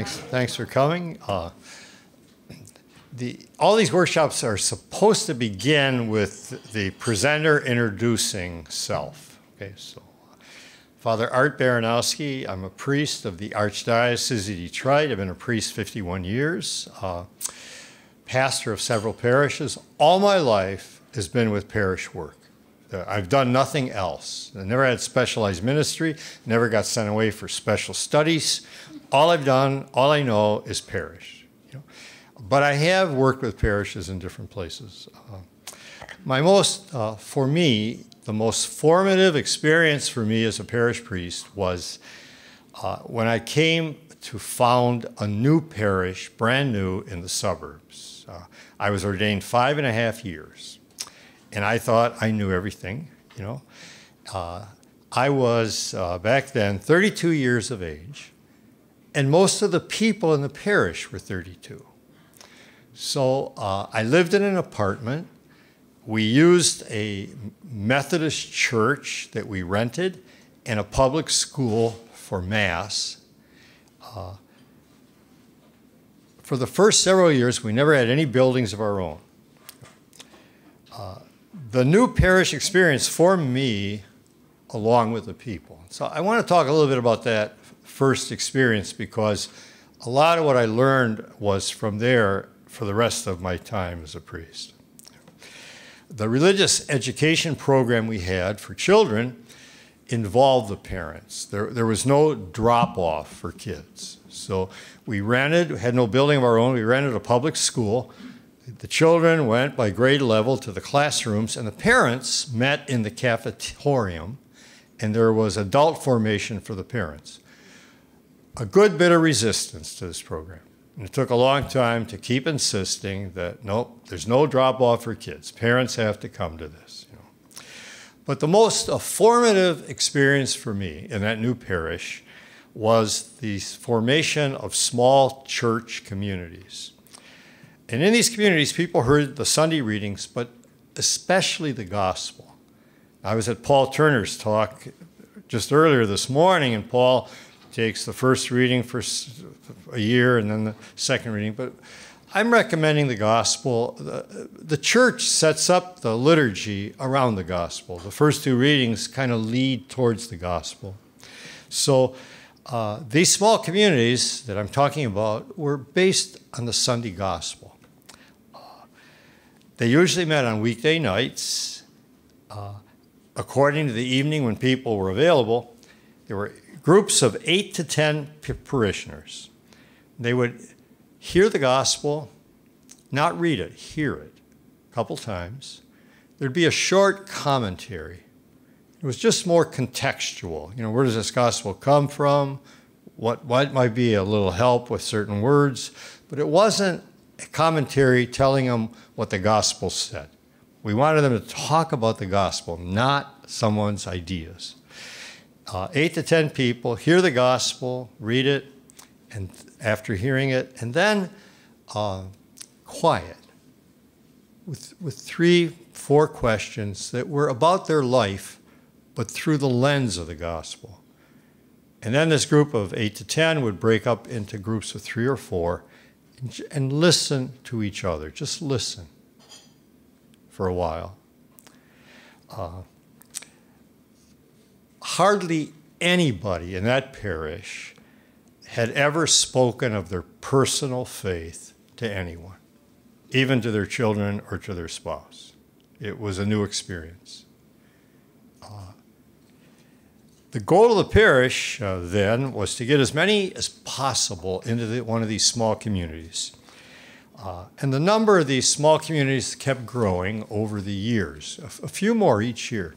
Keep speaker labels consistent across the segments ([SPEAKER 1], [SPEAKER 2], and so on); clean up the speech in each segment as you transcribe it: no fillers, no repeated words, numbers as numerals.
[SPEAKER 1] Thanks for coming. All these workshops are supposed to begin with the presenter introducing self. Okay, so Father Art Baranowski, I'm a priest of the Archdiocese of Detroit. I've been a priest 51 years, pastor of several parishes. All my life has been with parish work. I've done nothing else. I never had specialized ministry, never got sent away for special studies. All I've done, all I know is parish. But I have worked with parishes in different places. For me, the most formative experience for me as a parish priest was when I came to found a new parish, brand new in the suburbs. I was ordained 5.5 years. And I thought I knew everything, I was, back then, 32 years of age, and most of the people in the parish were 32. So I lived in an apartment. We used a Methodist church that we rented and a public school for Mass. For the first several years, we never had any buildings of our own. The new parish experience formed me along with the people. So I want to talk a little bit about that first experience because a lot of what I learned was from there for the rest of my time as a priest. The religious education program we had for children involved the parents. There was no drop-off for kids. So we had no building of our own, we rented a public school. The children went by grade level to the classrooms, and the parents met in the cafetorium, and there was adult formation for the parents. A good bit of resistance to this program. And it took a long time to keep insisting that, nope, there's no drop-off for kids. Parents have to come to this. But the most formative experience for me in that new parish was the formation of small church communities. And in these communities, people heard the Sunday readings, but especially the gospel. I was at Paul Turner's talk just earlier this morning, and Paul takes the first reading for a year and then the second reading. But I'm recommending the gospel. The church sets up the liturgy around the gospel. The first two readings kind of lead towards the gospel. So these small communities that I'm talking about were based on the Sunday gospel. They usually met on weekday nights. According to the evening when people were available, there were groups of 8 to 10 parishioners. They would hear the gospel, not read it, hear it a couple times. There'd be a short commentary. It was just more contextual. Where does this gospel come from? What might be a little help with certain words? But it wasn't a commentary telling them what the gospel said. We wanted them to talk about the gospel, not someone's ideas. 8 to 10 people hear the gospel, read it, and after hearing it, and then quiet with 3-4 questions that were about their life, but through the lens of the gospel. And then this group of 8 to 10 would break up into groups of 3 or 4 and listen to each other. Just listen for a while. Hardly anybody in that parish had ever spoken of their personal faith to anyone, even to their children or to their spouse. It was a new experience. The goal of the parish then was to get as many as possible into one of these small communities. And the number of these small communities kept growing over the years, a few more each year.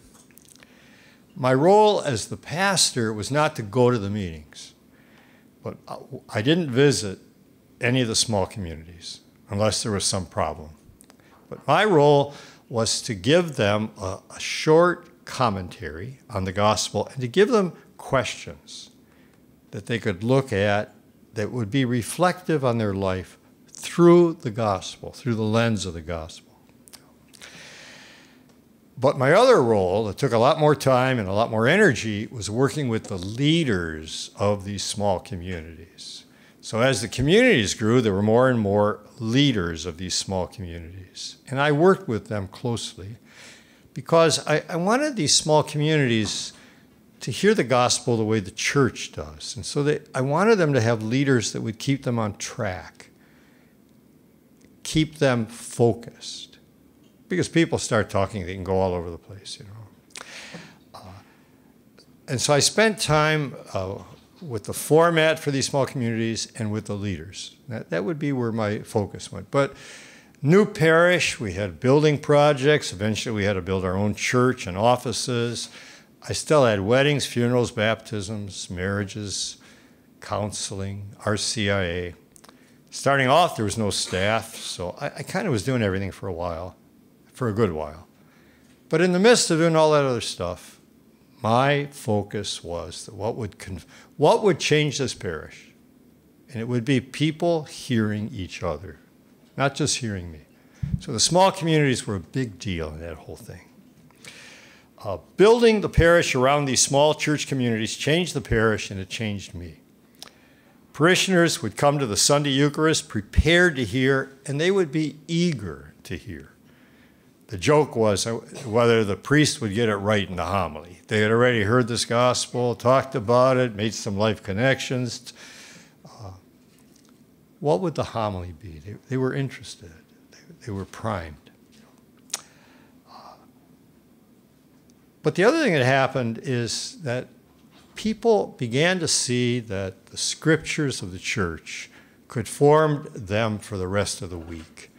[SPEAKER 1] My role as the pastor was not to go to the meetings, but I didn't visit any of the small communities unless there was some problem. But my role was to give them a short commentary on the gospel and to give them questions that they could look at that would be reflective on their life through the gospel, through the lens of the gospel. But my other role, that took a lot more time and a lot more energy, was working with the leaders of these small communities. So as the communities grew, there were more and more leaders of these small communities. And I worked with them closely because I wanted these small communities to hear the gospel the way the church does. And so I wanted them to have leaders that would keep them on track, keep them focused. Because people start talking, they can go all over the place, you know. And so I spent time with the format for these small communities and with the leaders. That would be where my focus went. But new parish, we had building projects. Eventually we had to build our own church and offices. I still had weddings, funerals, baptisms, marriages, counseling, RCIA. Starting off, there was no staff, so I kind of was doing everything for a while, for a good while. But in the midst of doing all that other stuff, my focus was that what would change this parish? And it would be people hearing each other, not just hearing me. So the small communities were a big deal in that whole thing. Building the parish around these small church communities changed the parish, and it changed me. Parishioners would come to the Sunday Eucharist prepared to hear, and they would be eager to hear. The joke was whether the priest would get it right in the homily. They had already heard this gospel, talked about it, made some life connections. What would the homily be? They were interested. They were primed. But the other thing that happened is that people began to see that the scriptures of the church could form them for the rest of the week.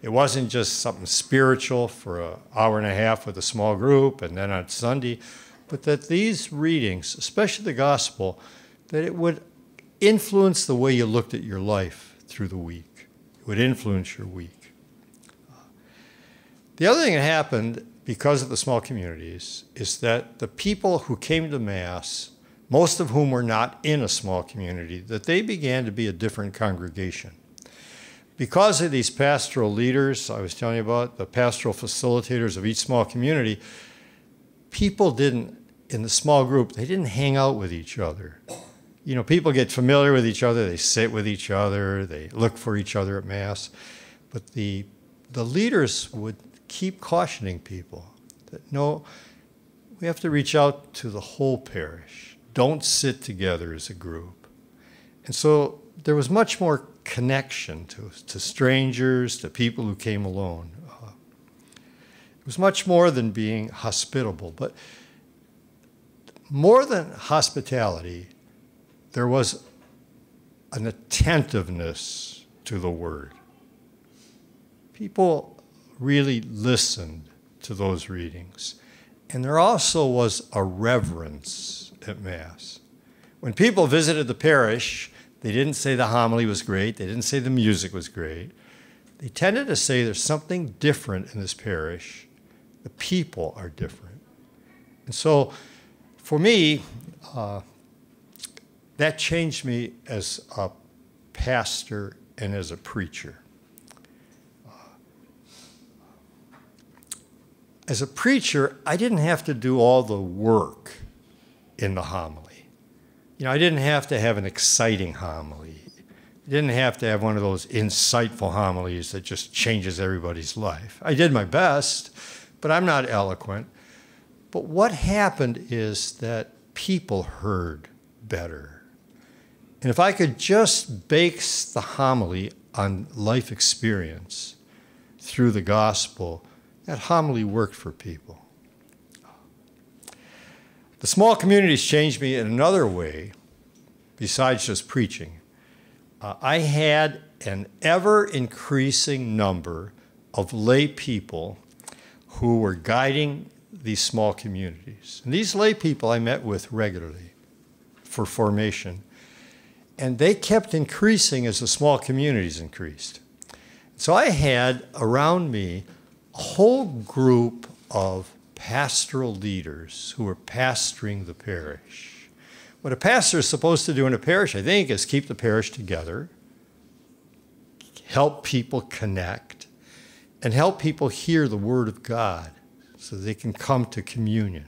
[SPEAKER 1] It wasn't just something spiritual for an hour and a half with a small group and then on Sunday, but that these readings, especially the gospel, that it would influence the way you looked at your life through the week. It would influence your week. The other thing that happened because of the small communities is that the people who came to Mass, most of whom were not in a small community, that they began to be a different congregation. Because of these pastoral leaders I was telling you about, the pastoral facilitators of each small community, people didn't, in the small group, they didn't hang out with each other. You know, people get familiar with each other, they sit with each other, they look for each other at Mass. But the leaders would keep cautioning people that, no, we have to reach out to the whole parish. Don't sit together as a group. And so there was much more connection to strangers, to people who came alone. It was much more than being hospitable, but more than hospitality, there was an attentiveness to the word. People really listened to those readings. And there also was a reverence at Mass. When people visited the parish, they didn't say the homily was great. They didn't say the music was great. They tended to say there's something different in this parish. The people are different. And so for me, that changed me as a pastor and as a preacher. As a preacher, I didn't have to do all the work in the homily. You know, I didn't have to have an exciting homily. I didn't have to have one of those insightful homilies that just changes everybody's life. I did my best, but I'm not eloquent. But what happened is that people heard better. And if I could just base the homily on life experience through the gospel, that homily worked for people. The small communities changed me in another way besides just preaching. I had an ever-increasing number of lay people who were guiding these small communities. And these lay people I met with regularly for formation. And they kept increasing as the small communities increased. So I had around me a whole group of pastoral leaders who were pastoring the parish. What a pastor is supposed to do in a parish, I think, is keep the parish together, help people connect, and help people hear the Word of God so they can come to communion,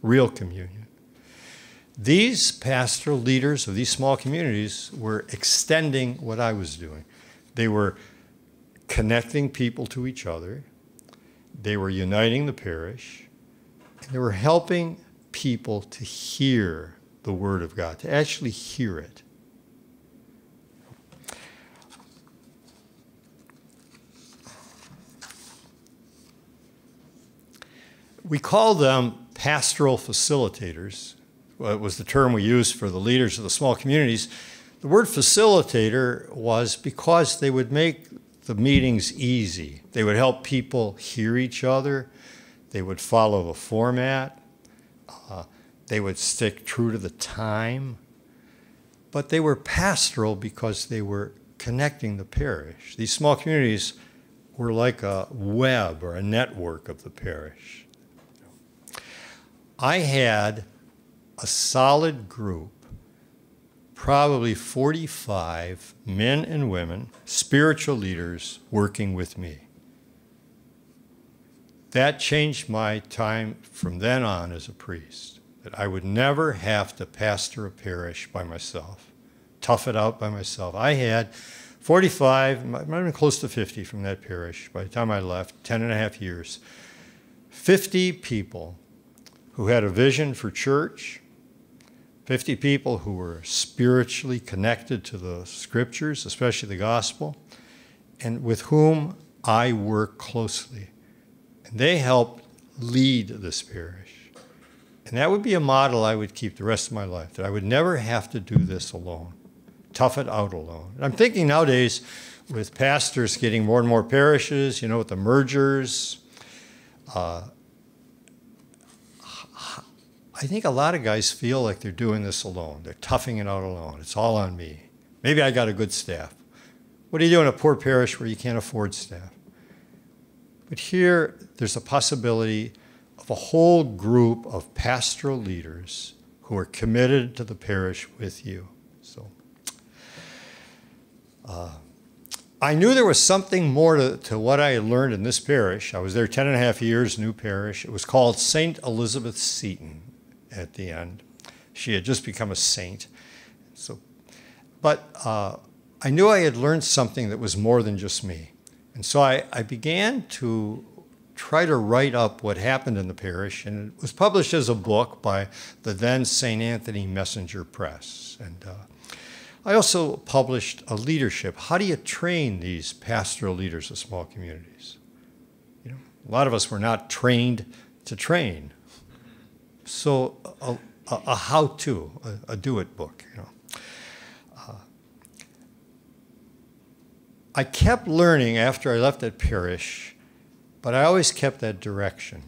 [SPEAKER 1] real communion. These pastoral leaders of these small communities were extending what I was doing. They were connecting people to each other. They were uniting the parish. And they were helping people to hear the Word of God, to actually hear it. We call them pastoral facilitators. Well, it was the term we used for the leaders of the small communities. The word facilitator was because they would make the meetings easy. They would help people hear each other. They would follow the format. They would stick true to the time. But they were pastoral because they were connecting the parish. These small communities were like a web or a network of the parish. I had a solid group, probably 45 men and women, spiritual leaders working with me. That changed my time from then on as a priest, that I would never have to pastor a parish by myself, tough it out by myself. I had 45, might have been close to 50 from that parish by the time I left, 10 and a half years. 50 people who had a vision for church, 50 people who were spiritually connected to the scriptures, especially the gospel, and with whom I work closely. And they helped lead this parish. And that would be a model I would keep the rest of my life, that I would never have to do this alone, tough it out alone. And I'm thinking nowadays with pastors getting more and more parishes, with the mergers, I think a lot of guys feel like they're doing this alone. They're toughing it out alone. It's all on me. Maybe I got a good staff. What do you do in a poor parish where you can't afford staff? But here, there's a possibility of a whole group of pastoral leaders who are committed to the parish with you. So, I knew there was something more to what I had learned in this parish. I was there 10 and a half years, new parish. It was called St. Elizabeth Seton at the end. She had just become a saint. But I knew I had learned something that was more than just me. And so I began to try to write up what happened in the parish, and it was published as a book by the then St. Anthony Messenger Press. And I also published a leadership. How do you train these pastoral leaders of small communities? A lot of us were not trained to train. So a how-to, a do-it book. I kept learning after I left that parish, but I always kept that direction.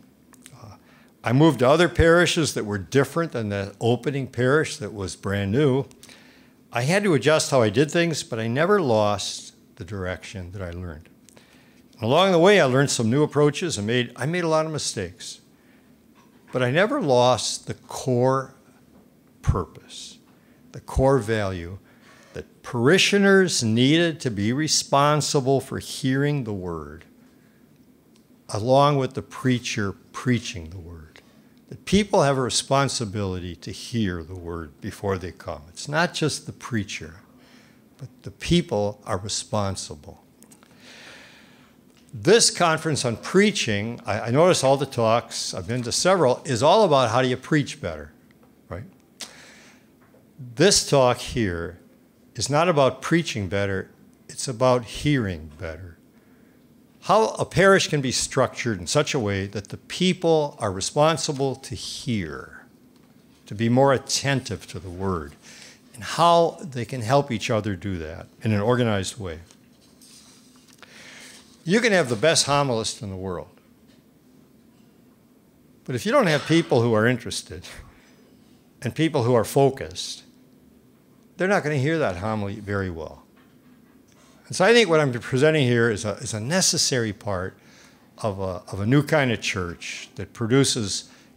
[SPEAKER 1] I moved to other parishes that were different than the opening parish that was brand new. I had to adjust how I did things, but I never lost the direction that I learned. And along the way, I learned some new approaches and I made a lot of mistakes. But I never lost the core purpose, the core value that parishioners needed to be responsible for hearing the word, along with the preacher preaching the word. That people have a responsibility to hear the word before they come. It's not just the preacher, but the people are responsible. This conference on preaching, I notice all the talks, I've been to several, is all about how do you preach better, right? This talk here is not about preaching better, it's about hearing better. How a parish can be structured in such a way that the people are responsible to hear, to be more attentive to the word, and how they can help each other do that in an organized way. You can have the best homilist in the world, but if you don't have people who are interested and people who are focused, they're not going to hear that homily very well. And so I think what I'm presenting here is a necessary part of a new kind of church that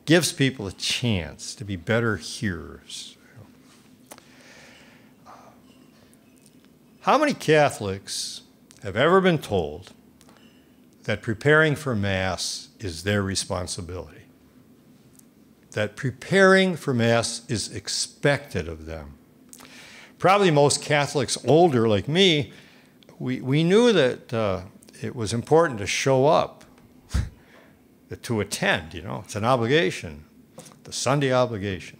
[SPEAKER 1] gives people a chance to be better hearers. How many Catholics have ever been told that preparing for Mass is their responsibility? that preparing for Mass is expected of them. Probably most Catholics older, like me, we knew that it was important to show up, to attend, you know, it's an obligation, the Sunday obligation.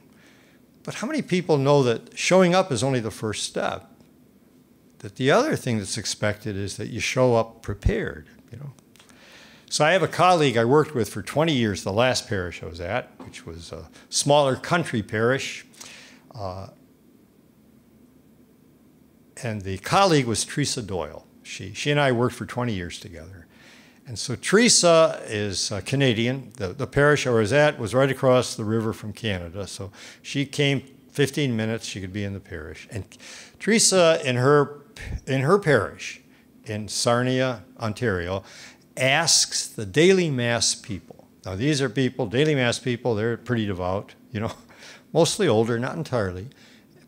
[SPEAKER 1] But how many people know that showing up is only the first step? That the other thing that's expected is that you show up prepared, you know. So I have a colleague I worked with for 20 years, the last parish I was at, which was a smaller country parish. And the colleague was Teresa Doyle. She and I worked for 20 years together. And so Teresa is Canadian. The parish I was at was right across the river from Canada. So she came 15 minutes, she could be in the parish. And Teresa, in her parish in Sarnia, Ontario, asks the daily Mass people. Now these are people, daily Mass people, they're pretty devout, you know, mostly older, not entirely.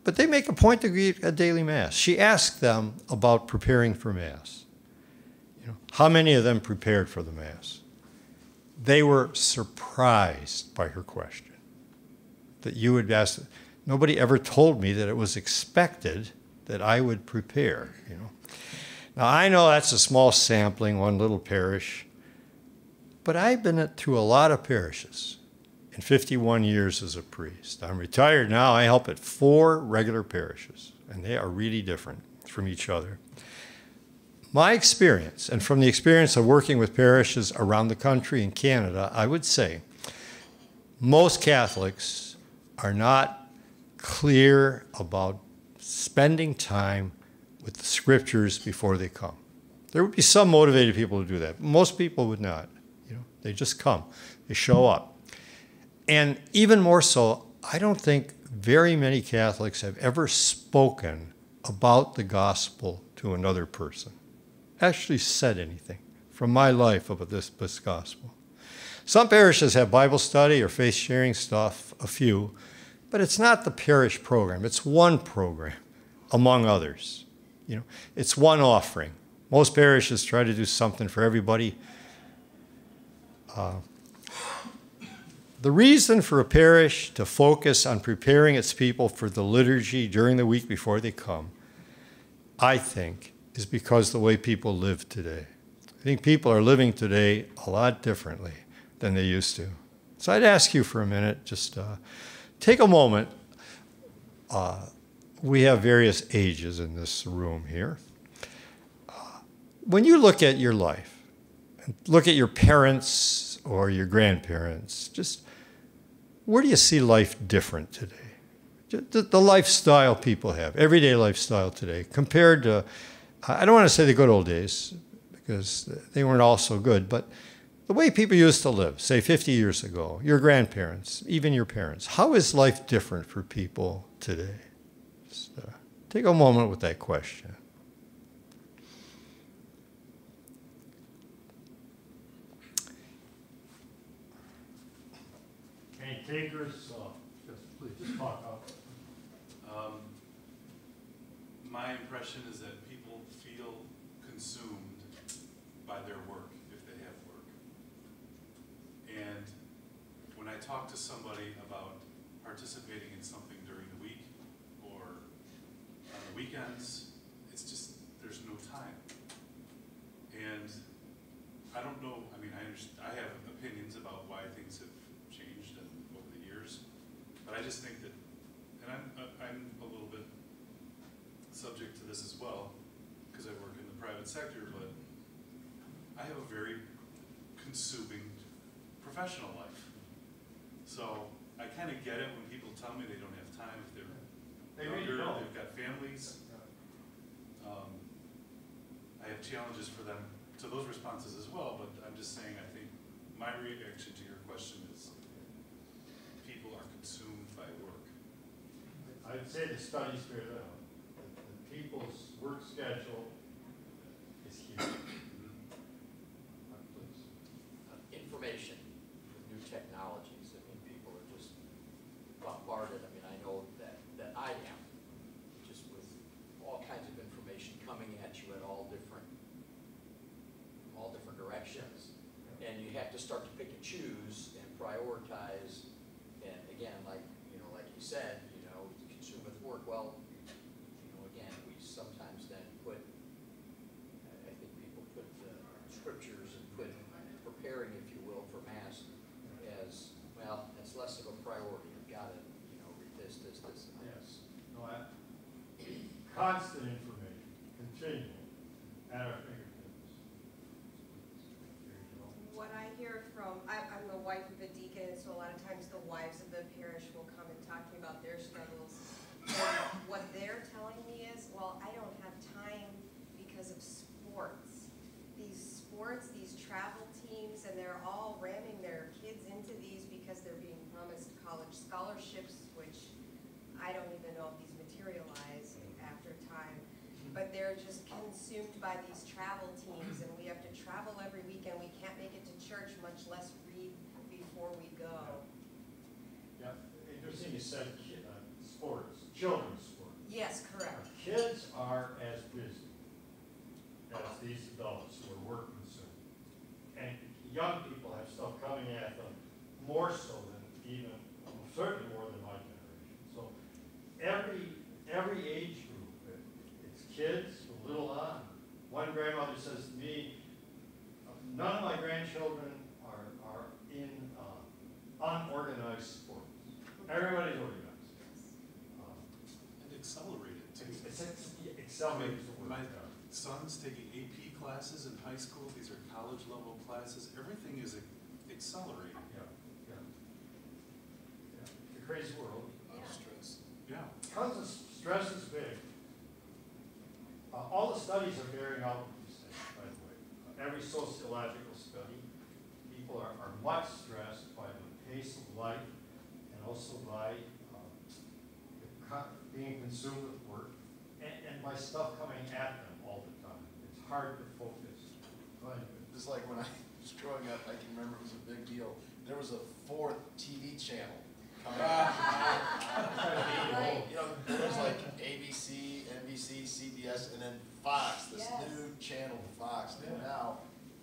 [SPEAKER 1] But they make a point to be a daily Mass. She asked them about preparing for Mass. You know, how many of them prepared for the Mass? They were surprised by her question. That you would ask, nobody ever told me that it was expected that I would prepare, you know. Now I know that's a small sampling, one little parish, but I've been through a lot of parishes. In 51 years as a priest. I'm retired now. I help at 4 regular parishes, and they are really different from each other. My experience, and from the experience of working with parishes around the country in Canada, I would say most Catholics are not clear about spending time with the Scriptures before they come. There would be some motivated people to do that. Most people would not. You know, they just come. They show up. And even more so, I don't think very many Catholics have ever spoken about the gospel to another person, actually said anything from my life about this gospel. Some parishes have Bible study or faith sharing stuff, a few, but it's not the parish program. It's one program among others. You know, it's one offering. Most parishes try to do something for everybody. The reason for a parish to focus on preparing its people for the liturgy during the week before they come, I think, is because the way people live today. I think people are living today a lot differently than they used to. So I'd ask you for a minute, just take a moment. We have various ages in this room here. When you look at your life, look at your parents or your grandparents, just where do you see life different today? The lifestyle people have, everyday lifestyle today, compared to, I don't want to say the good old days, because they weren't all so good, but the way people used to live, say 50 years ago, your grandparents, even your parents, how is life different for people today? Just take a moment with that question. Any takers? Just talk out.
[SPEAKER 2] My impression is that people feel consumed by their work if they have work. And when I talk to somebody about participating in something during the week or on the weekends, it's just, there's no time. And I don't know, I mean, I have opinions about why things have changed over the years, but I just think that, and I'm a little bit subject to this as well, because I work in the private sector, but I have a very consuming professional life. So I kind of get it when people tell me they don't have time if they're younger, they've got families. I have challenges for them to those responses as well, but I'm just saying I think my reaction to your question is people are consumed by work.
[SPEAKER 1] I'd say the studies bear that out. People's work schedule is huge.
[SPEAKER 3] Information with new technologies. I mean, people are just bombarded. I mean, I know that I am, just with all kinds of information coming at you at all different directions, and you have to start to pick and choose and prioritize and
[SPEAKER 1] constant information, continual, at our fingertips. There you go.
[SPEAKER 4] What I hear from, I'm the wife of a deacon, and so a lot of times the wives of the parish will come and talk to me about their struggles. And what they're telling me is, well, I don't have time because of sports. These sports, these travel teams, and they're all ramming their kids into these because they're being promised college scholarships, which I don't even know if these materialize after time. But they're just consumed by these travel teams, and we have to travel every weekend. We can't make it to church, much less read before we go.
[SPEAKER 1] Yeah, interesting you said sports, children's sports.
[SPEAKER 4] Yes, correct.
[SPEAKER 1] Kids are as busy as these adults who are work consumed. And young people have stuff coming at them more so than even, certainly more than my generation. So every age group, it's kids, a little on. One grandmother says to me, none of my grandchildren are in unorganized sports. Everybody's organized.
[SPEAKER 2] And accelerated too.
[SPEAKER 1] Accelerated is the word.
[SPEAKER 2] My son's taking AP classes in high school. These are college level classes. Everything is accelerating.
[SPEAKER 1] Yeah. It's a crazy world.
[SPEAKER 2] Stress. Yeah.
[SPEAKER 1] Tons of stress is big. All the studies are bearing out what you say, by the way. Every sociological study, people are much stressed by the pace of life and also by being consumed with work and by stuff coming at them all the time. It's hard to focus.
[SPEAKER 5] Just like when I was growing up, I can remember it was a big deal. There was a fourth TV channel coming out. You know, there was like ABC, NBC, CBS, and then Fox, this
[SPEAKER 4] Yes.
[SPEAKER 5] new channel, Fox. And now,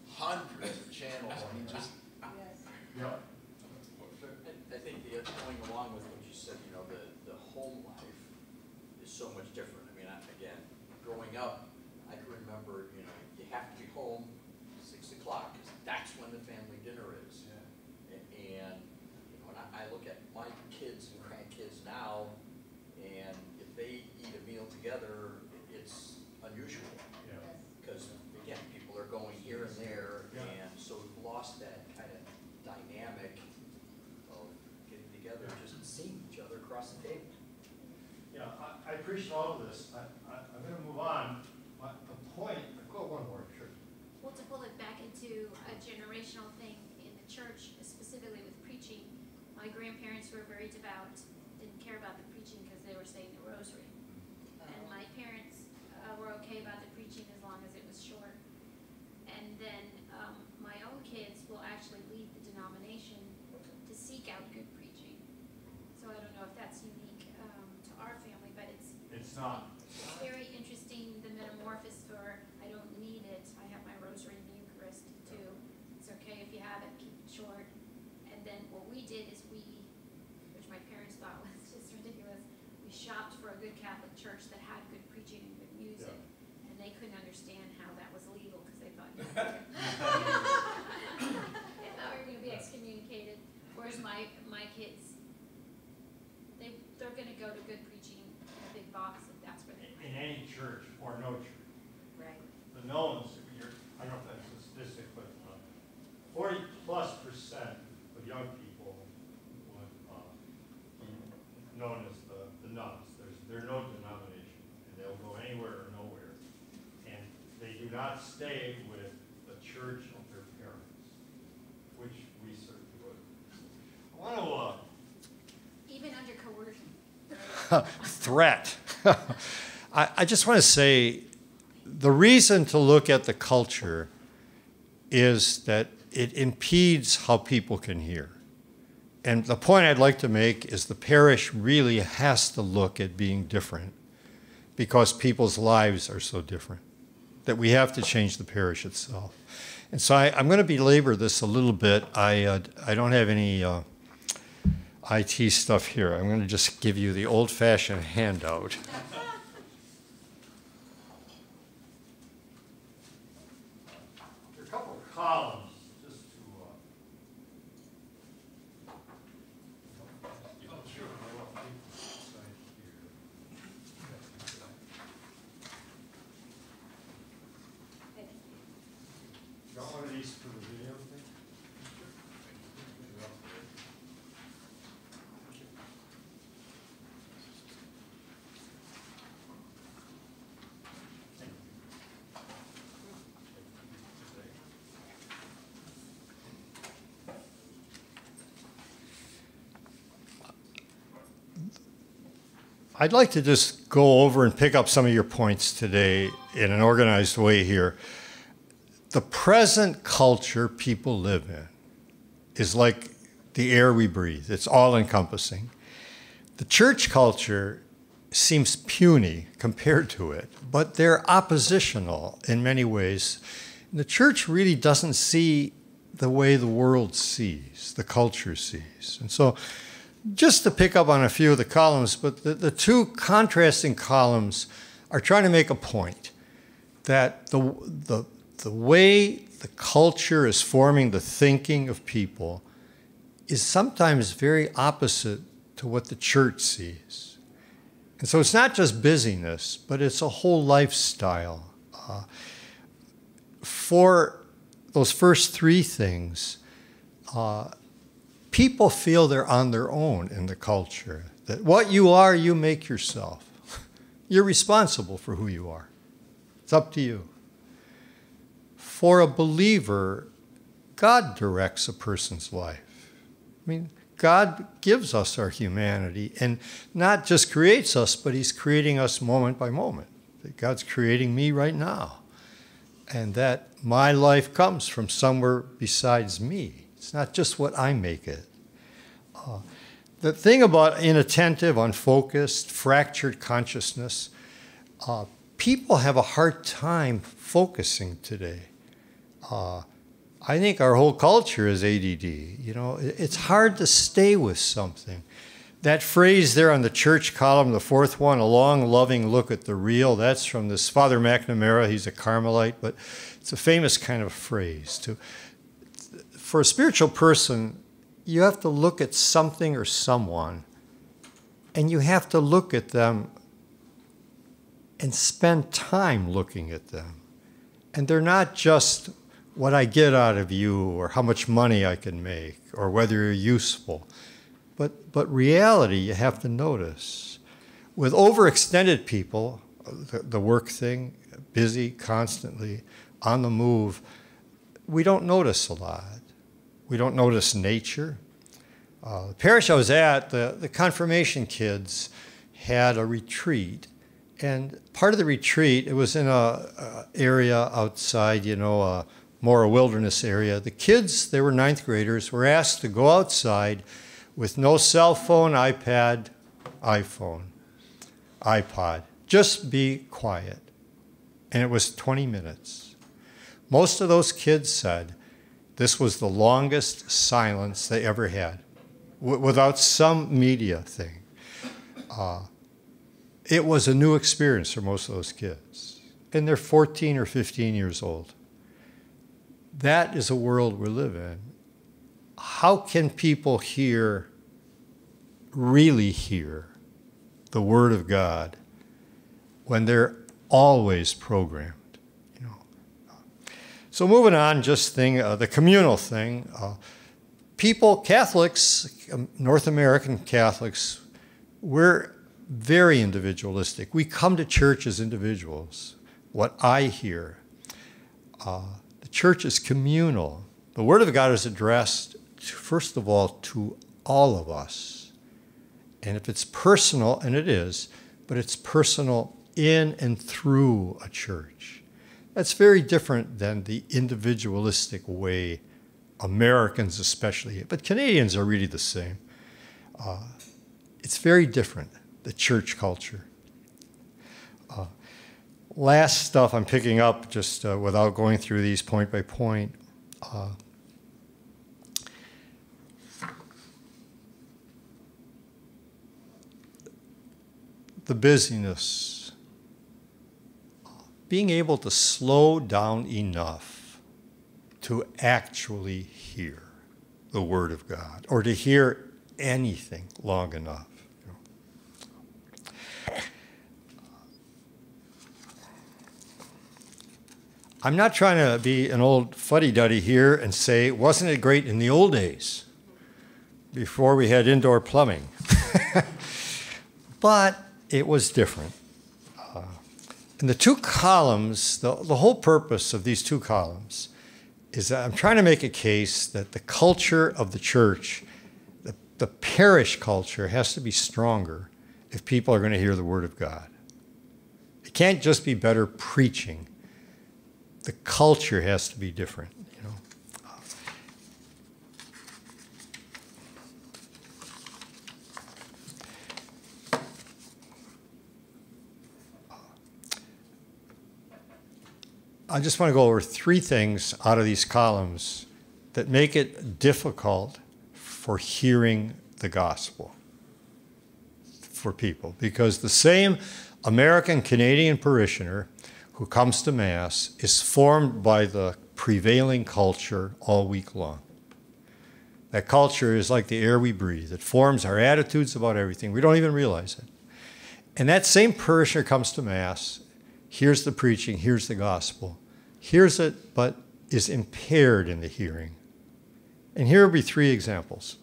[SPEAKER 5] hundreds of channels. I mean, just
[SPEAKER 4] Yes.
[SPEAKER 1] Yeah.
[SPEAKER 3] I think going along with what you said, you know, the home life is so much different. I mean, again, growing up, I can remember, you know, you have to be home 6 o'clock, because that's when the family dinner is.
[SPEAKER 5] Yeah.
[SPEAKER 3] And, you know, and I look at my kids and grandkids now, and if they eat a meal together, it's unusual.
[SPEAKER 1] Yeah.
[SPEAKER 3] Because, again, people are going here and there,
[SPEAKER 1] Yeah.
[SPEAKER 3] and so we've lost that kind of dynamic of getting together, just seeing each other across the table.
[SPEAKER 1] Yeah, I appreciate all of this. I'm going to move on. The point, go one more, sure.
[SPEAKER 6] Well, to pull it back into a generational thing in the church, specifically with preaching, my grandparents were very devout, didn't care about the preaching because they were saying the rosary. And my parents were okay about the preaching as long as it was short. And then my own kids will actually leave the denomination to seek out good preaching. So I don't know if that's unique to our family, but
[SPEAKER 1] It's not.
[SPEAKER 6] very interesting, the metamorphosis for, I don't need it, I have my rosary and the Eucharist too. It's okay if you have it, keep it short. And then what we did is which my parents thought was just ridiculous, we shopped for a good Catholic church that had good preaching and good music. And they couldn't understand how that was legal, because they thought, they thought we were gonna be excommunicated. Whereas my kids, they're gonna go to good preaching in a big box if that's where they
[SPEAKER 1] In any church or no church.
[SPEAKER 4] Right.
[SPEAKER 1] The knowns, I don't know if that's a statistic, but 40+% of young people would be known as the nuns. They're no denomination, and they'll go anywhere or nowhere. And they do not stay with the church of their parents, which we certainly would. I want
[SPEAKER 6] even under coercion.
[SPEAKER 1] threat. I just want to say the reason to look at the culture is that it impedes how people can hear. And the point I'd like to make is the parish really has to look at being different because people's lives are so different that we have to change the parish itself. And so I'm going to belabor this a little bit. I don't have any IT stuff here. I'm going to just give you the old-fashioned handout. There are a couple of columns just to Got one of these for the video thing? I'd like to just go over and pick up some of your points today in an organized way here. The present culture people live in is like the air we breathe. It's all-encompassing. The church culture seems puny compared to it, but they're oppositional in many ways. And the church really doesn't see the way the world sees, the culture sees. And so just to pick up on a few of the columns, but the two contrasting columns are trying to make a point that the way the culture is forming the thinking of people is sometimes very opposite to what the church sees. And so it's not just busyness, but it's a whole lifestyle. For those first three things, people feel they're on their own in the culture, that what you are, you make yourself. You're responsible for who you are. It's up to you. For a believer, God directs a person's life. I mean, God gives us our humanity and not just creates us, but he's creating us moment by moment. That God's creating me right now. And that my life comes from somewhere besides me. It's not just what I make it. The thing about inattentive, unfocused, fractured consciousness, people have a hard time focusing today. I think our whole culture is ADD. You know, it's hard to stay with something. That phrase there on the church column, the fourth one, a long, loving look at the real, that's from this Father McNamara. He's a Carmelite, but it's a famous kind of phrase. For a spiritual person, you have to look at something or someone, and you have to look at them and spend time looking at them. And they're not just what I get out of you or how much money I can make or whether you're useful. But reality, you have to notice. With overextended people, the work thing, busy, constantly, on the move, we don't notice a lot. We don't notice nature. The parish I was at, the confirmation kids had a retreat. And part of the retreat, it was in a area outside, you know, more a wilderness area. The kids, they were ninth graders, were asked to go outside with no cell phone, iPad, iPhone, iPod. Just be quiet. And it was 20 minutes. Most of those kids said this was the longest silence they ever had, without some media thing. It was a new experience for most of those kids. And they're 14 or 15 years old. That is a world we live in. How can people really hear the Word of God when they're always programmed? You know. So moving on, the communal thing. People, Catholics, North American Catholics, we're very individualistic. We come to church as individuals. What I hear, the church is communal. The Word of God is addressed, first of all, to all of us. And if it's personal, and it is, but it's personal in and through a church. That's very different than the individualistic way Americans especially, but Canadians are really the same. It's very different, the church culture. Last stuff I'm picking up, just without going through these point by point. The busyness. Being able to slow down enough to actually hear the Word of God, or to hear anything long enough. I'm not trying to be an old fuddy-duddy here and say, wasn't it great in the old days before we had indoor plumbing? But it was different. And the two columns, the whole purpose of these two columns is that I'm trying to make a case that the culture of the church, the parish culture, has to be stronger if people are going to hear the Word of God. It can't just be better preaching. The culture has to be different, you know. I just want to go over three things out of these columns that make it difficult for hearing the gospel for people. Because the same American-Canadian parishioner who comes to Mass is formed by the prevailing culture all week long. That culture is like the air we breathe. It forms our attitudes about everything. We don't even realize it. And that same parishioner comes to Mass, hears the preaching, hears the gospel, hears it, but is impaired in the hearing. And here will be three examples.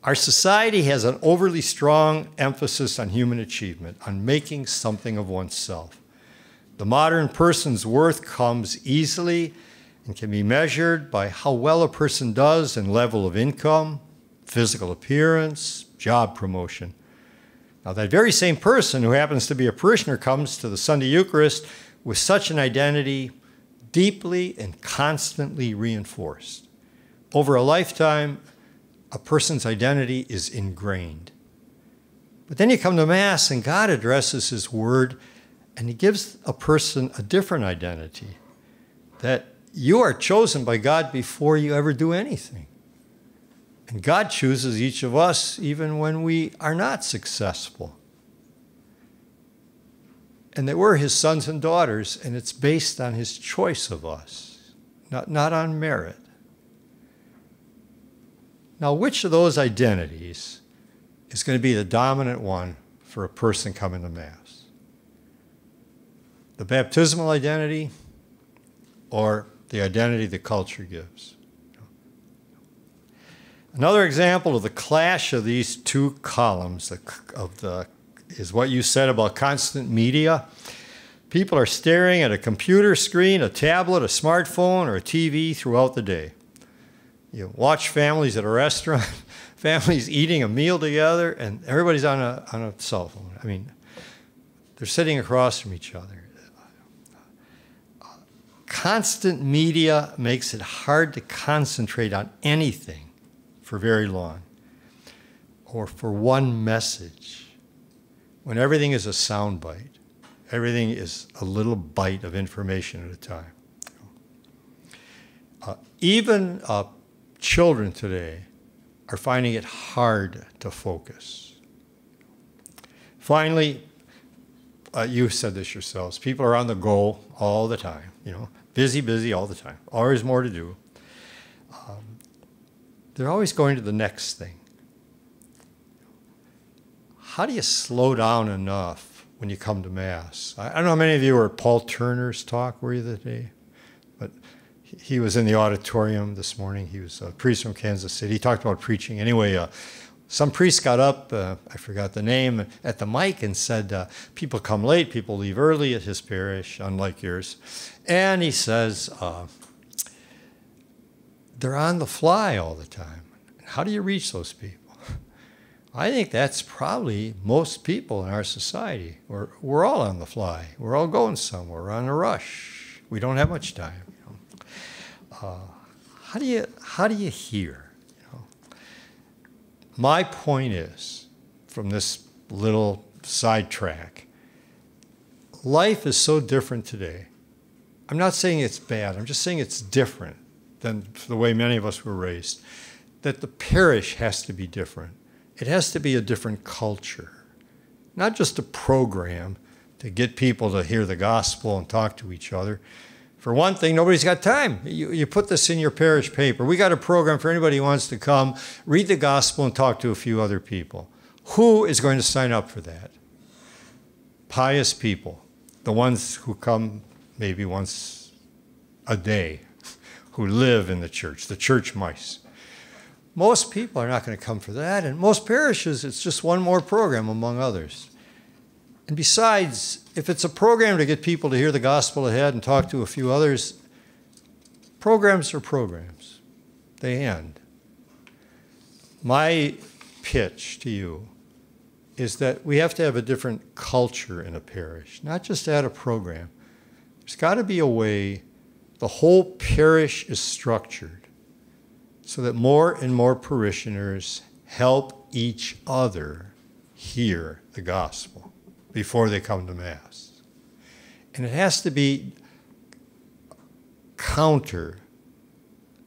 [SPEAKER 1] Our society has an overly strong emphasis on human achievement, on making something of oneself. The modern person's worth comes easily and can be measured by how well a person does in level of income, physical appearance, job promotion. Now, that very same person who happens to be a parishioner comes to the Sunday Eucharist with such an identity deeply and constantly reinforced. Over a lifetime, a person's identity is ingrained. But then you come to Mass and God addresses His Word and He gives a person a different identity, that you are chosen by God before you ever do anything. And God chooses each of us even when we are not successful. And that we're His sons and daughters, and it's based on His choice of us, not on merit. Now, which of those identities is going to be the dominant one for a person coming to Mass? The baptismal identity or the identity the culture gives? Another example of the clash of these two columns is what you said about constant media. People are staring at a computer screen, a tablet, a smartphone, or a TV throughout the day. You watch families at a restaurant, families eating a meal together, and everybody's on a cell phone. I mean, they're sitting across from each other. Constant media makes it hard to concentrate on anything for very long, or for one message. When everything is a sound bite, everything is a little bite of information at a time. Even children today are finding it hard to focus. Finally, you said this yourselves, people are on the go all the time, you know, busy all the time, always more to do. They're always going to the next thing. How do you slow down enough when you come to Mass? I don't know how many of you were at Paul Turner's talk, were you that day? But he was in the auditorium this morning. He was a priest from Kansas City. He talked about preaching. Anyway, some priest got up, I forgot the name, at the mic and said, people come late, people leave early at his parish, unlike yours. And he says, they're on the fly all the time. How do you reach those people? I think that's probably most people in our society. We're all on the fly. We're all going somewhere. We're on a rush. We don't have much time. You know? How do you hear? You know? My point is, from this little sidetrack, life is so different today. I'm not saying it's bad. I'm just saying it's different than the way many of us were raised, that the parish has to be different. It has to be a different culture, not just a program to get people to hear the gospel and talk to each other. For one thing, nobody's got time. You put this in your parish paper. We got a program for anybody who wants to come, read the gospel, and talk to a few other people. Who is going to sign up for that? Pious people, the ones who come maybe once a day who live in the church mice. Most people are not going to come for that, and most parishes, it's just one more program among others. And besides, if it's a program to get people to hear the gospel ahead and talk to a few others, programs are programs. They end. My pitch to you is that we have to have a different culture in a parish, not just add a program. There's got to be a way the whole parish is structured so that more and more parishioners help each other hear the gospel before they come to Mass. And it has to be counter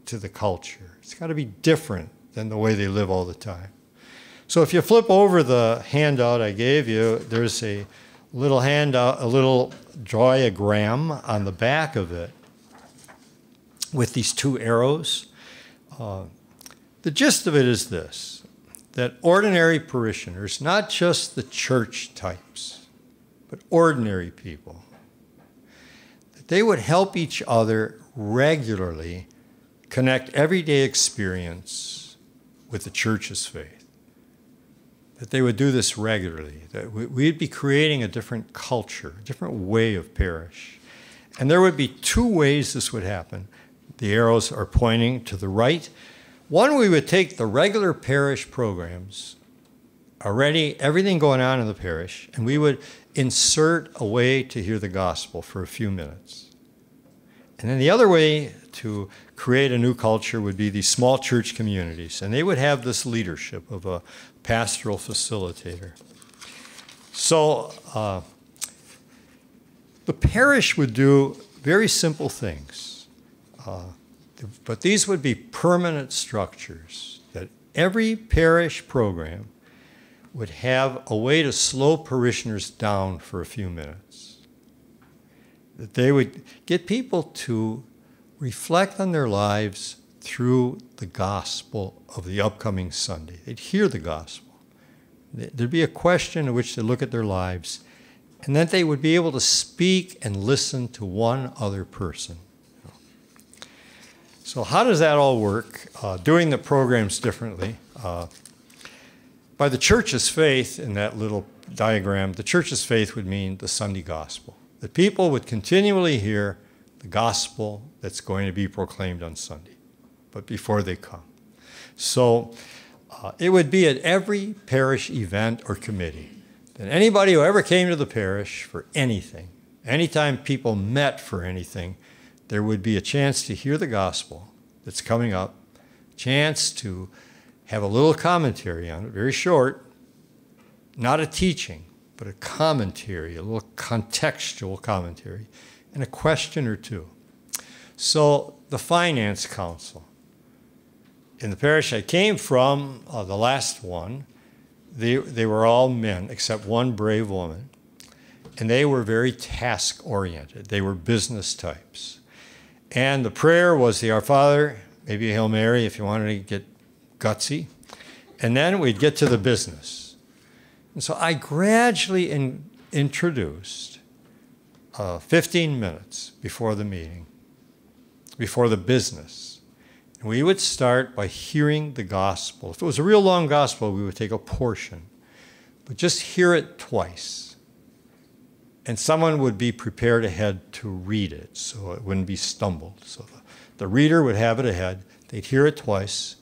[SPEAKER 1] to the culture. It's got to be different than the way they live all the time. So if you flip over the handout I gave you, there's a little handout, a little diagram on the back of it with these two arrows. The gist of it is this, that ordinary parishioners, not just the church types, but ordinary people, that they would help each other regularly connect everyday experience with the church's faith. That they would do this regularly, that we'd be creating a different culture, a different way of parish. And there would be two ways this would happen. The arrows are pointing to the right. One, we would take the regular parish programs, already everything going on in the parish, and we would insert a way to hear the gospel for a few minutes. And then the other way to create a new culture would be these small church communities, and they would have this leadership of a pastoral facilitator. So the parish would do very simple things, but these would be permanent structures, that every parish program would have a way to slow parishioners down for a few minutes, that they would get people to reflect on their lives through the gospel of the upcoming Sunday. They'd hear the gospel. There'd be a question in which they look at their lives, and then they would be able to speak and listen to one other person. So how does that all work? Doing the programs differently. By the church's faith, in that little diagram, the church's faith would mean the Sunday gospel. That people would continually hear the gospel that's going to be proclaimed on Sunday, but before they come. So it would be at every parish event or committee that anybody who ever came to the parish for anything, anytime people met for anything, there would be a chance to hear the gospel that's coming up, a chance to have a little commentary on it, very short, not a teaching, but a commentary, a little contextual commentary, and a question or two. So the finance council. In the parish I came from, the last one, they were all men except one brave woman, and they were very task-oriented. They were business types. And the prayer was the Our Father, maybe a Hail Mary if you wanted to get gutsy, and then we'd get to the business. And so I gradually introduced 15 minutes before the meeting, before the business. And we would start by hearing the gospel. If it was a real long gospel, we would take a portion, but just hear it twice. And someone would be prepared ahead to read it so it wouldn't be stumbled. So the reader would have it ahead, they'd hear it twice,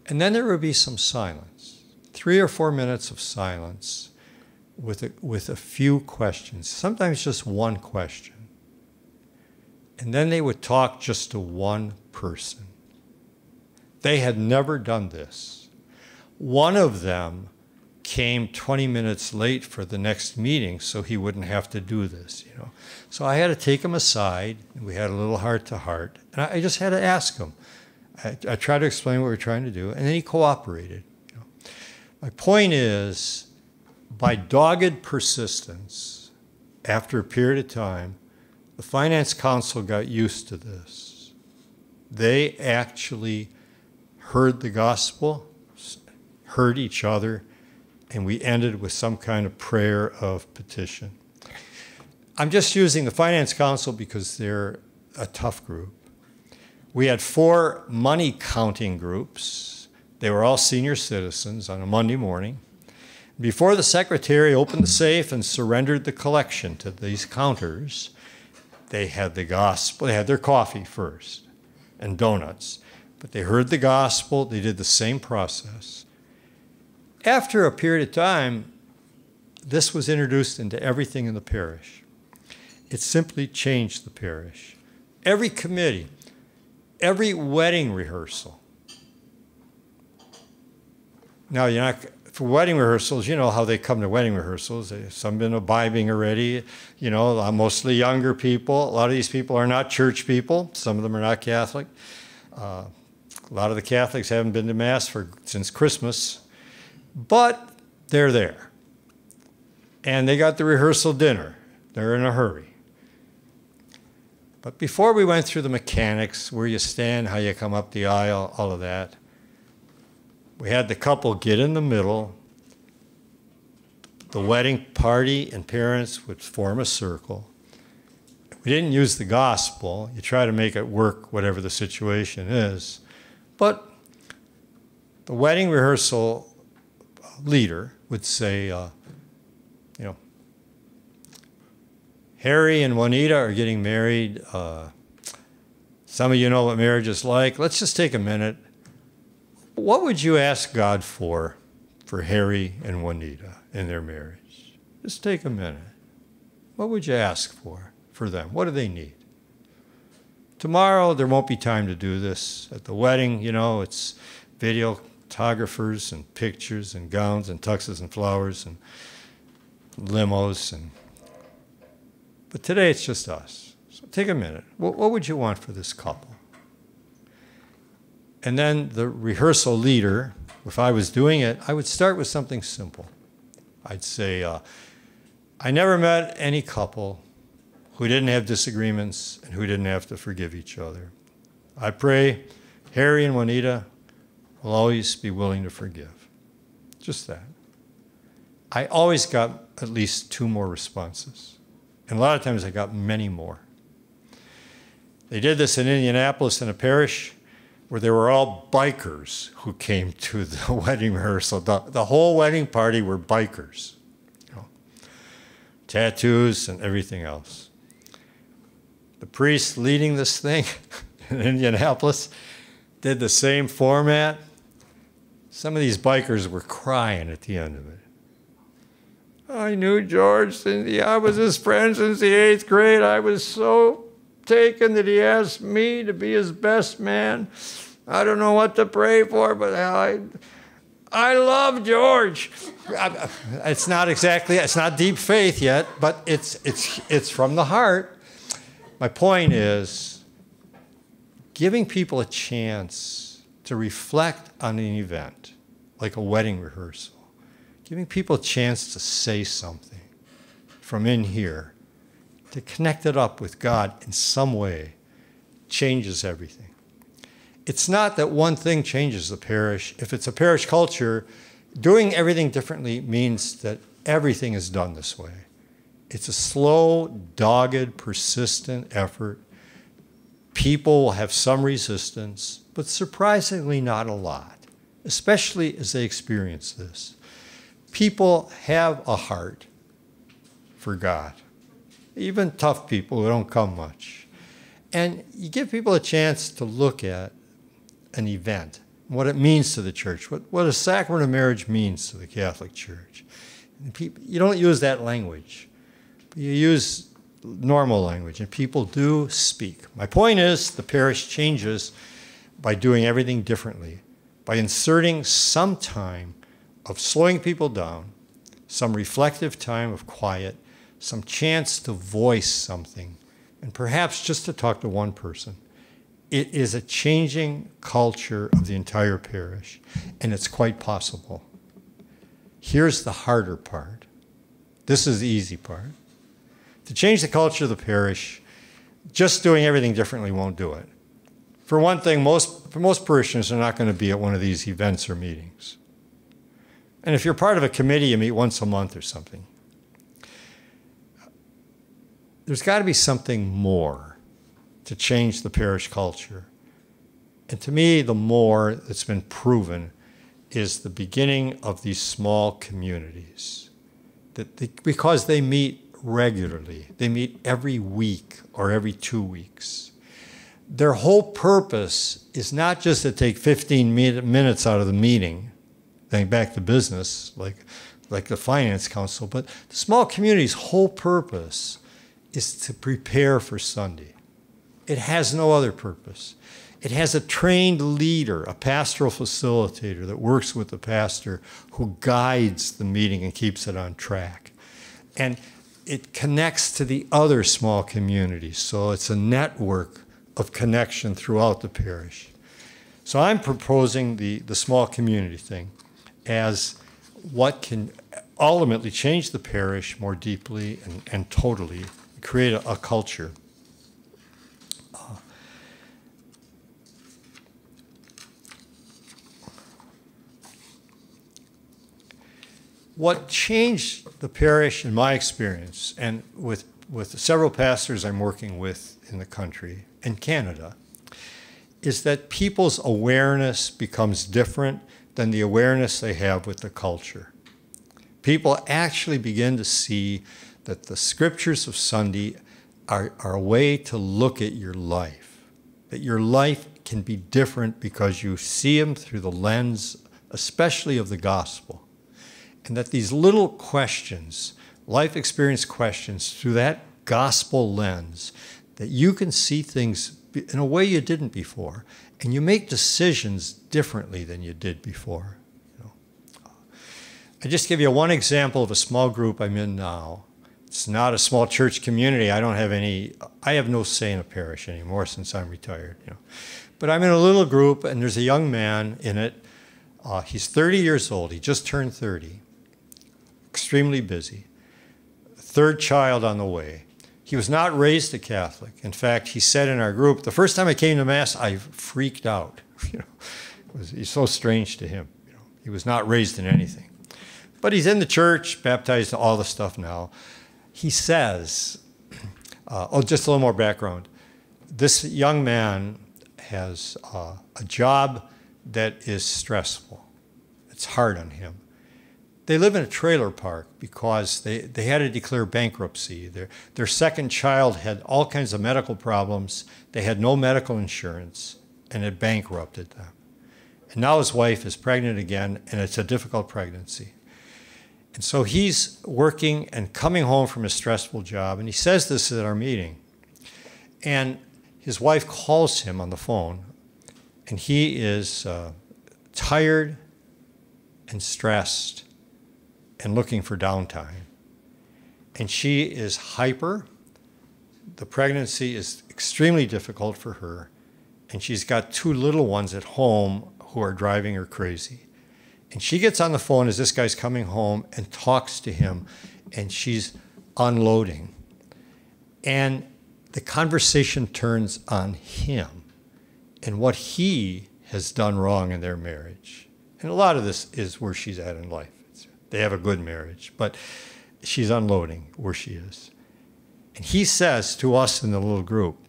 [SPEAKER 1] and then there would be some silence, 3 or 4 minutes of silence with a few questions, sometimes just one question. And then they would talk just to one person. They had never done this. One of them came 20 minutes late for the next meeting so he wouldn't have to do this, you know. So I had to take him aside, and we had a little heart-to-heart, and I just had to ask him. I tried to explain what we were trying to do, and then he cooperated. You know. My point is, by dogged persistence, after a period of time, the Finance Council got used to this. They actually heard the gospel, heard each other, and we ended with some kind of prayer of petition. I'm just using the Finance Council because they're a tough group. We had 4 money counting groups. They were all senior citizens on a Monday morning. Before the secretary opened the safe and surrendered the collection to these counters, they had the gospel. They had their coffee first and donuts. But they heard the gospel. They did the same process. After a period of time, this was introduced into everything in the parish. It simply changed the parish. Every committee, every wedding rehearsal. Now, for wedding rehearsals, you know how they come to wedding rehearsals. Some have been imbibing already, you know, mostly younger people. A lot of these people are not church people. Some of them are not Catholic. A lot of the Catholics haven't been to Mass since Christmas. But they're there. And they got the rehearsal dinner. They're in a hurry. But before we went through the mechanics, where you stand, how you come up the aisle, all of that, we had the couple get in the middle. The wedding party and parents would form a circle. We didn't use the gospel. You try to make it work, whatever the situation is. But the wedding rehearsal leader would say, you know, Harry and Juanita are getting married. Some of you know what marriage is like. Let's just take a minute. What would you ask God for Harry and Juanita in their marriage? Just take a minute. What would you ask for them? What do they need? Tomorrow, there won't be time to do this. At the wedding, you know, it's videographers and pictures and gowns and tuxes and flowers and limos. But today, it's just us. So take a minute. What would you want for this couple? And then the rehearsal leader, if I was doing it, I would start with something simple. I'd say, I never met any couple who didn't have disagreements and who didn't have to forgive each other. I pray Harry and Juanita will always be willing to forgive. Just that. I always got at least 2 more responses. And a lot of times I got many more. They did this in Indianapolis in a parish where they were all bikers who came to the wedding rehearsal. The whole wedding party were bikers. You know, tattoos and everything else. The priest leading this thing in Indianapolis did the same format. Some of these bikers were crying at the end of it. I knew George since I was his friend since the 8th grade. I was so taken that he asked me to be his best man. I don't know what to pray for, but I love George. It's not deep faith yet, but it's from the heart. My point is giving people a chance to reflect on an event, like a wedding rehearsal. Giving people a chance to say something from in here, to connect it up with God in some way, changes everything. It's not that one thing changes the parish. If it's a parish culture, doing everything differently means that everything is done this way. It's a slow, dogged, persistent effort. People will have some resistance, but surprisingly not a lot, especially as they experience this. People have a heart for God, even tough people who don't come much. And you give people a chance to look at an event, what it means to the church, what a sacrament of marriage means to the Catholic Church. And you don't use that language, but you use normal language, and people do speak. My point is the parish changes by doing everything differently, by inserting some time of slowing people down, some reflective time of quiet, some chance to voice something, and perhaps just to talk to one person. It is a changing culture of the entire parish, and it's quite possible. Here's the harder part. This is the easy part. To change the culture of the parish, just doing everything differently won't do it. For one thing, most parishioners are not going to be at one of these events or meetings. And if you're part of a committee, you meet once a month or something. There's got to be something more to change the parish culture. And to me, the more that's been proven is the beginning of these small communities. Because they meet regularly. They meet every week or every 2 weeks. Their whole purpose is not just to take 15 minutes out of the meeting, then back to business, like the Finance Council, but the small community's whole purpose is to prepare for Sunday. It has no other purpose. It has a trained leader, a pastoral facilitator that works with the pastor who guides the meeting and keeps it on track. And it connects to the other small communities, so it's a network of connection throughout the parish. So I'm proposing the small community thing as what can ultimately change the parish more deeply and totally, create a culture. What changed the parish, in my experience, and with several pastors I'm working with in the country and Canada, is that people's awareness becomes different than the awareness they have with the culture. People actually begin to see that the scriptures of Sunday are a way to look at your life, that your life can be different because you see them through the lens, especially of the gospel. And that these little questions, life experience questions, through that gospel lens, that you can see things in a way you didn't before, and you make decisions differently than you did before. I just give you one example of a small group I'm in now. It's not a small church community. I have no say in a parish anymore since I'm retired. But I'm in a little group, and there's a young man in it. He's 30 years old. He just turned 30. Extremely busy. Third child on the way. He was not raised a Catholic. In fact, he said in our group, the first time I came to Mass, I freaked out. He's so strange to him. He was not raised in anything. But he's in the church, baptized, all the stuff now. He says, just a little more background. This young man has a job that is stressful. It's hard on him. They live in a trailer park because they had to declare bankruptcy. Their second child had all kinds of medical problems. They had no medical insurance, and it bankrupted them. And now his wife is pregnant again, and it's a difficult pregnancy. And so he's working and coming home from a stressful job, and he says this at our meeting. And his wife calls him on the phone, and he is tired and stressed and looking for downtime. And she is hyper. The pregnancy is extremely difficult for her, and she's got 2 little ones at home who are driving her crazy. And she gets on the phone as this guy's coming home and talks to him, and she's unloading. And the conversation turns on him and what he has done wrong in their marriage. And a lot of this is where she's at in life. They have a good marriage, but she's unloading where she is. And he says to us in the little group,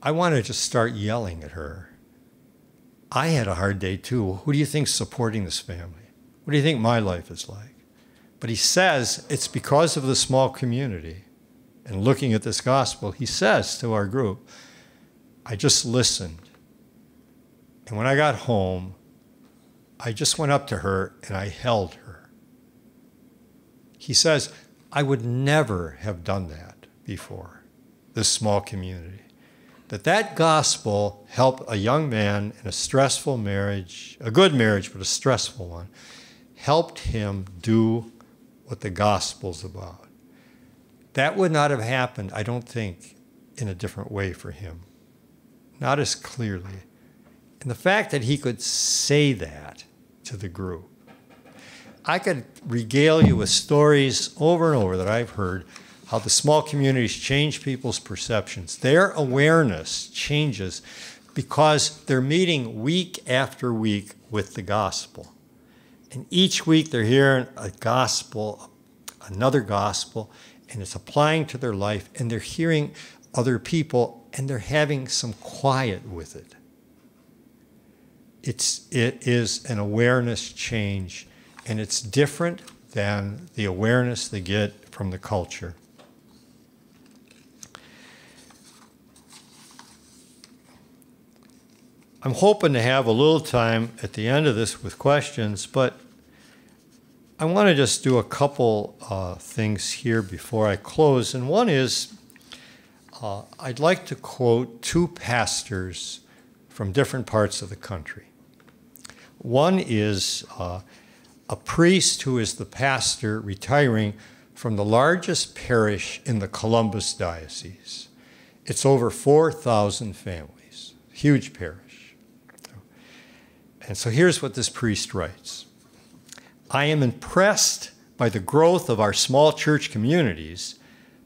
[SPEAKER 1] I want to just start yelling at her. I had a hard day too. Who do you think's supporting this family? What do you think my life is like? But he says it's because of the small community. And looking at this gospel, he says to our group, I just listened. And when I got home, I just went up to her and I held her. He says, I would never have done that before, this small community. That gospel helped a young man in a stressful marriage, a good marriage, but a stressful one, helped him do what the gospel's about. That would not have happened, I don't think, in a different way for him. Not as clearly. And the fact that he could say that to the group. I could regale you with stories over and over that I've heard how the small communities change people's perceptions. Their awareness changes because they're meeting week after week with the gospel. And each week they're hearing a gospel, another gospel, and it's applying to their life, and they're hearing other people, and they're having some quiet with it. It is an awareness change, and it's different than the awareness they get from the culture. I'm hoping to have a little time at the end of this with questions, but I want to just do a couple things here before I close. And one is, I'd like to quote two pastors from different parts of the country. One is a priest who is the pastor retiring from the largest parish in the Columbus Diocese. It's over 4,000 families, huge parish. And so here's what this priest writes. I am impressed by the growth of our small church communities,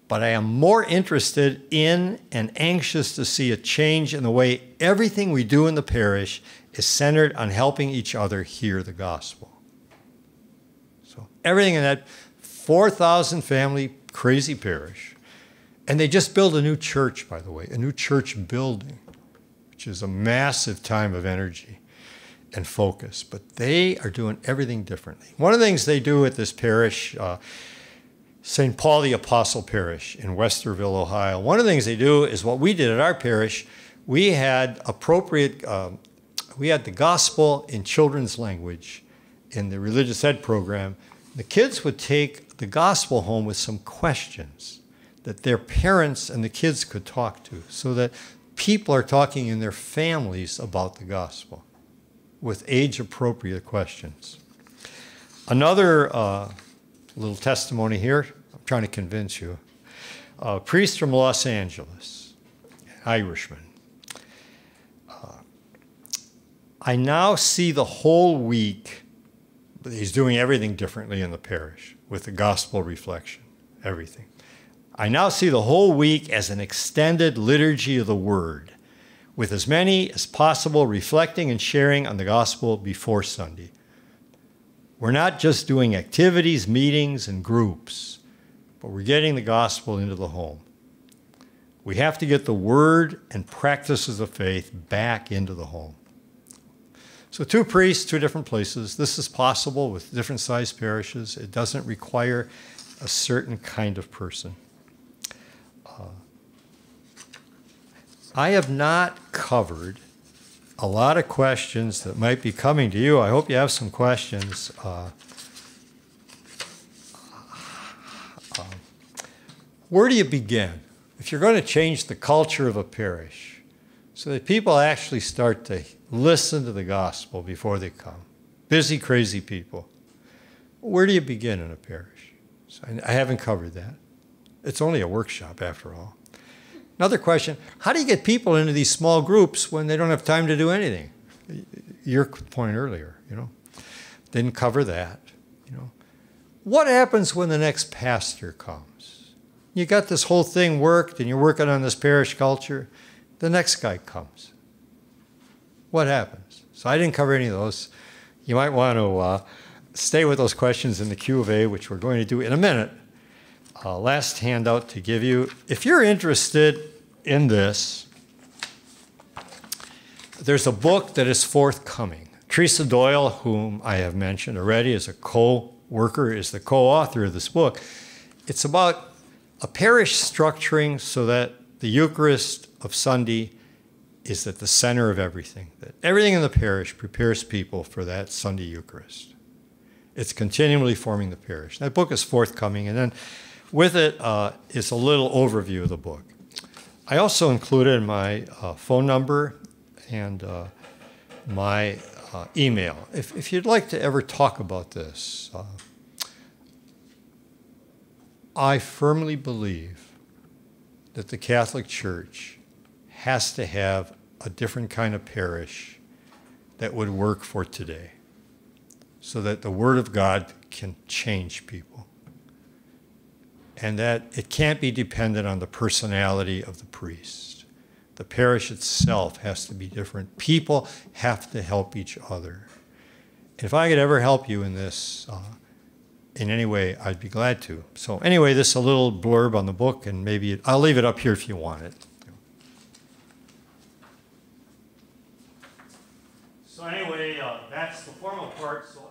[SPEAKER 1] but I am more interested in and anxious to see a change in the way everything we do in the parish is centered on helping each other hear the gospel. So everything in that 4,000 family crazy parish. And they just built a new church, by the way, a new church building, which is a massive time of energy and focus, but they are doing everything differently. One of the things they do at this parish, St. Paul the Apostle Parish in Westerville, Ohio, one of the things they do is what we did at our parish. We had we had the gospel in children's language in the religious ed program. The kids would take the gospel home with some questions that their parents and the kids could talk to, so that people are talking in their families about the gospel with age-appropriate questions. Another little testimony here, I'm trying to convince you. A priest from Los Angeles, an Irishman. I now see the whole week, but he's doing everything differently in the parish with the gospel reflection, everything. I now see the whole week as an extended liturgy of the word, with as many as possible reflecting and sharing on the gospel before Sunday. We're not just doing activities, meetings, and groups, but we're getting the gospel into the home. We have to get the word and practices of faith back into the home. So two priests, two different places. This is possible with different sized parishes. It doesn't require a certain kind of person. I have not covered a lot of questions that might be coming to you. I hope you have some questions. Where do you begin? If you're going to change the culture of a parish so that people actually start to listen to the gospel before they come, busy, crazy people, where do you begin in a parish? So I haven't covered that. It's only a workshop after all. Another question, how do you get people into these small groups when they don't have time to do anything? Your point earlier, didn't cover that, What happens when the next pastor comes? You got this whole thing worked and you're working on this parish culture. The next guy comes. What happens? So I didn't cover any of those. You might want to stay with those questions in the Q of A, which we're going to do in a minute. Last handout to give you. If you're interested in this, there's a book that is forthcoming. Teresa Doyle, whom I have mentioned already, is a co-worker, is the co-author of this book. It's about a parish structuring so that the Eucharist of Sunday is at the center of everything. That everything in the parish prepares people for that Sunday Eucharist. It's continually forming the parish. That book is forthcoming, and then with it is a little overview of the book. I also included my phone number and my email. If you'd like to ever talk about this, I firmly believe that the Catholic Church has to have a different kind of parish that would work for today, so that the Word of God can change people. And that it can't be dependent on the personality of the priest. The parish itself has to be different. People have to help each other. If I could ever help you in this, in any way, I'd be glad to. So anyway, this is a little blurb on the book, and maybe I'll leave it up here if you want it. So anyway, that's the formal part. So